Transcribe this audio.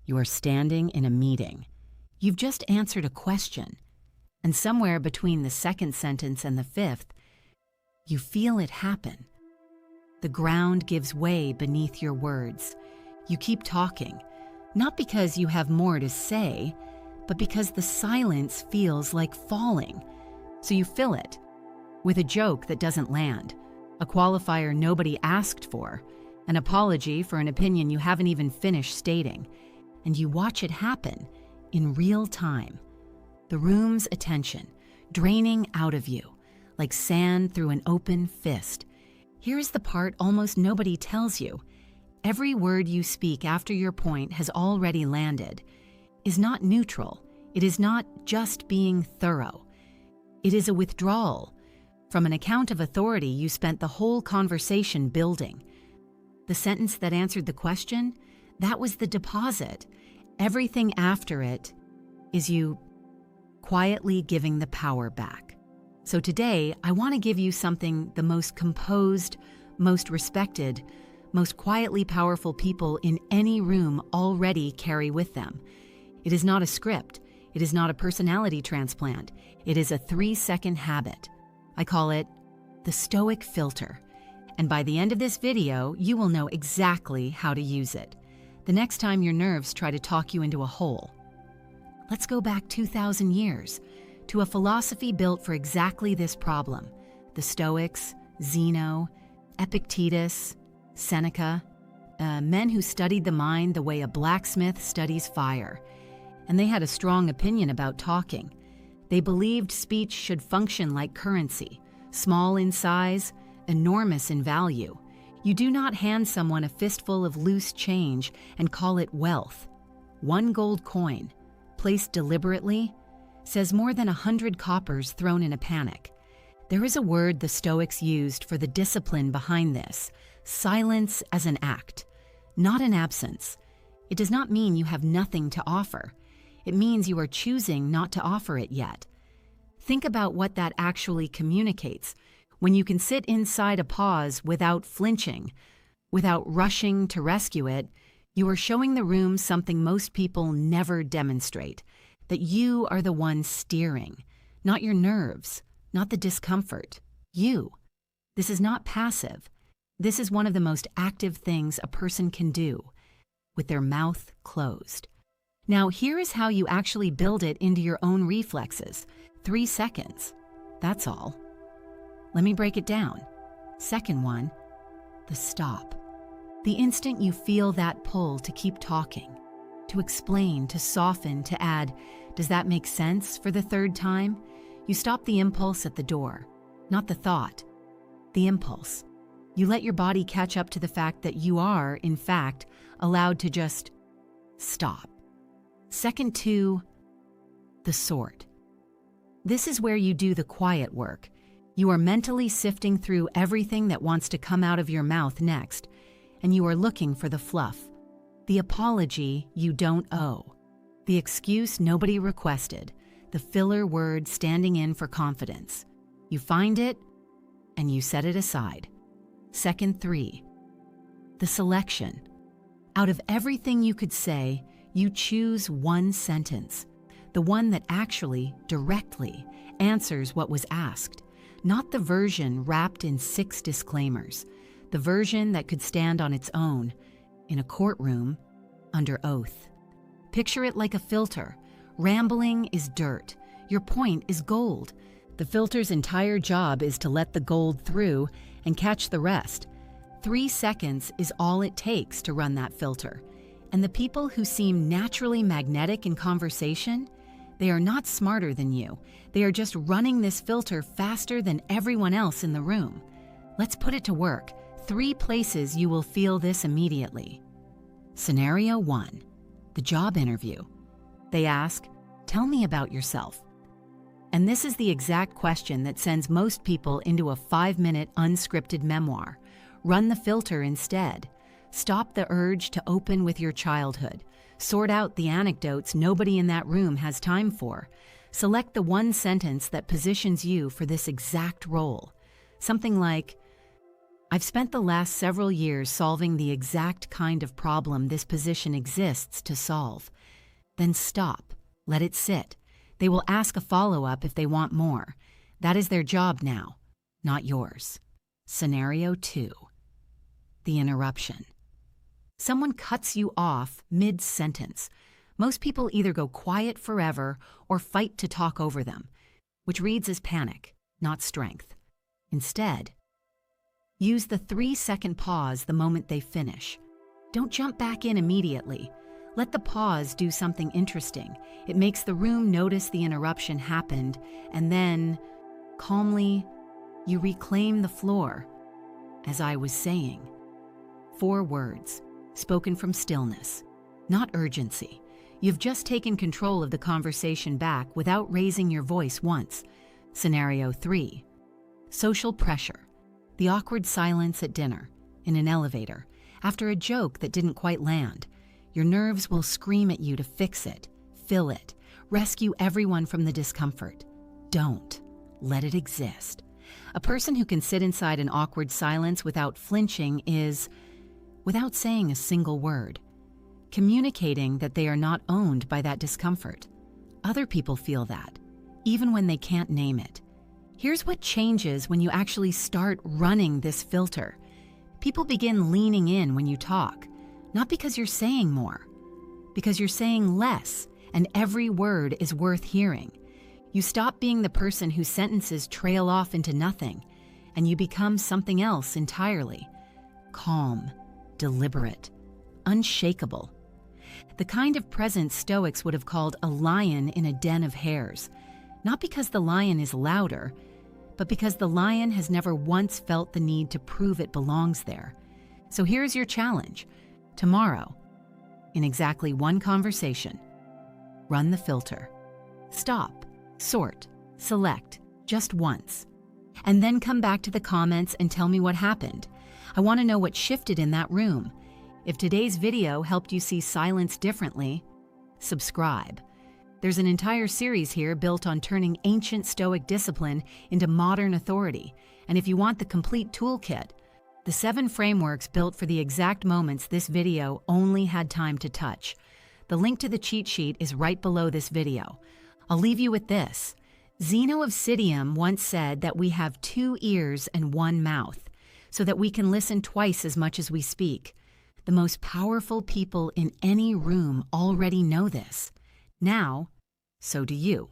You are standing in a meeting. You've just answered a question, and somewhere between the second sentence and the fifth, you feel it happen. The ground gives way beneath your words. You keep talking, not because you have more to say, but because the silence feels like falling. So you fill it with a joke that doesn't land, a qualifier nobody asked for, an apology for an opinion you haven't even finished stating, and you watch it happen in real time. The room's attention draining out of you like sand through an open fist. Here's the part almost nobody tells you. Every word you speak after your point has already landed is not neutral. It is not just being thorough. It is a withdrawal from an account of authority you spent the whole conversation building. The sentence that answered the question, that was the deposit. Everything after it is you quietly giving the power back. So today, I want to give you something the most composed, most respected, most quietly powerful people in any room already carry with them. It is not a script. It is not a personality transplant. It is a 3-second habit. I call it the Stoic Filter. And by the end of this video, you will know exactly how to use it. The next time your nerves try to talk you into a hole. Let's go back 2,000 years to a philosophy built for exactly this problem. The Stoics, Zeno, Epictetus, Seneca, men who studied the mind the way a blacksmith studies fire. And they had a strong opinion about talking. They believed speech should function like currency, small in size, enormous in value. You do not hand someone a fistful of loose change and call it wealth. One gold coin, placed deliberately, says more than 100 coppers thrown in a panic. There is a word the Stoics used for the discipline behind this: silence as an act, not an absence. It does not mean you have nothing to offer. It means you are choosing not to offer it yet. Think about what that actually communicates. When you can sit inside a pause without flinching, without rushing to rescue it, you are showing the room something most people never demonstrate, that you are the one steering, not your nerves, not the discomfort, you. This is not passive. This is one of the most active things a person can do, with their mouth closed. Now, here is how you actually build it into your own reflexes. 3 seconds. That's all. Let me break it down. Second one, the stop. The instant you feel that pull to keep talking, to explain, to soften, to add, does that make sense for the third time? You stop the impulse at the door, not the thought, the impulse. You let your body catch up to the fact that you are, in fact, allowed to just stop. Second two, the sort. This is where you do the quiet work. You are mentally sifting through everything that wants to come out of your mouth next, and you are looking for the fluff, the apology you don't owe, the excuse nobody requested, the filler word standing in for confidence. You find it, and you set it aside. Second three, the selection. Out of everything you could say, you choose one sentence, the one that actually, directly, answers what was asked, not the version wrapped in 6 disclaimers, the version that could stand on its own, in a courtroom, under oath. Picture it like a filter. Rambling is dirt. Your point is gold. The filter's entire job is to let the gold through and catch the rest. 3 seconds is all it takes to run that filter. And the people who seem naturally magnetic in conversation, they are not smarter than you. They are just running this filter faster than everyone else in the room. Let's put it to work. 3 places you will feel this immediately. Scenario 1, the job interview. They ask, "Tell me about yourself." And this is the exact question that sends most people into a 5-minute unscripted memoir. Run the filter instead. Stop the urge to open with your childhood. Sort out the anecdotes nobody in that room has time for. Select the one sentence that positions you for this exact role. Something like, I've spent the last several years solving the exact kind of problem this position exists to solve. Then stop. Let it sit. They will ask a follow-up if they want more. That is their job now, not yours. Scenario 2. The interruption. Someone cuts you off mid-sentence. Most people either go quiet forever or fight to talk over them, which reads as panic, not strength. Instead, use the 3-second pause the moment they finish. Don't jump back in immediately. Let the pause do something interesting. It makes the room notice the interruption happened, and then, calmly, you reclaim the floor. As I was saying, 4 words, spoken from stillness, not urgency. You've just taken control of the conversation back without raising your voice once. Scenario 3. Social pressure. The awkward silence at dinner, in an elevator, after a joke that didn't quite land. Your nerves will scream at you to fix it, fill it, rescue everyone from the discomfort. Don't. Let it exist. A person who can sit inside an awkward silence without flinching is, without saying a single word, communicating that they are not owned by that discomfort. Other people feel that, even when they can't name it. Here's what changes when you actually start running this filter. People begin leaning in when you talk, not because you're saying more, because you're saying less, and every word is worth hearing. You stop being the person whose sentences trail off into nothing, and you become something else entirely. Calm, deliberate, unshakable. The kind of presence Stoics would have called a lion in a den of hares. Not because the lion is louder, but because the lion has never once felt the need to prove it belongs there. So here's your challenge. Tomorrow, in exactly 1 conversation, run the filter. Stop, sort, select, just once. And then come back to the comments and tell me what happened. I want to know what shifted in that room. If today's video helped you see silence differently, subscribe. There's an entire series here built on turning ancient Stoic discipline into modern authority. And if you want the complete toolkit, the 7 frameworks built for the exact moments this video only had time to touch. The link to the cheat sheet is right below this video. I'll leave you with this. Zeno of Citium once said that we have 2 ears and 1 mouth, so that we can listen twice as much as we speak. The most powerful people in any room already know this. Now, so do you.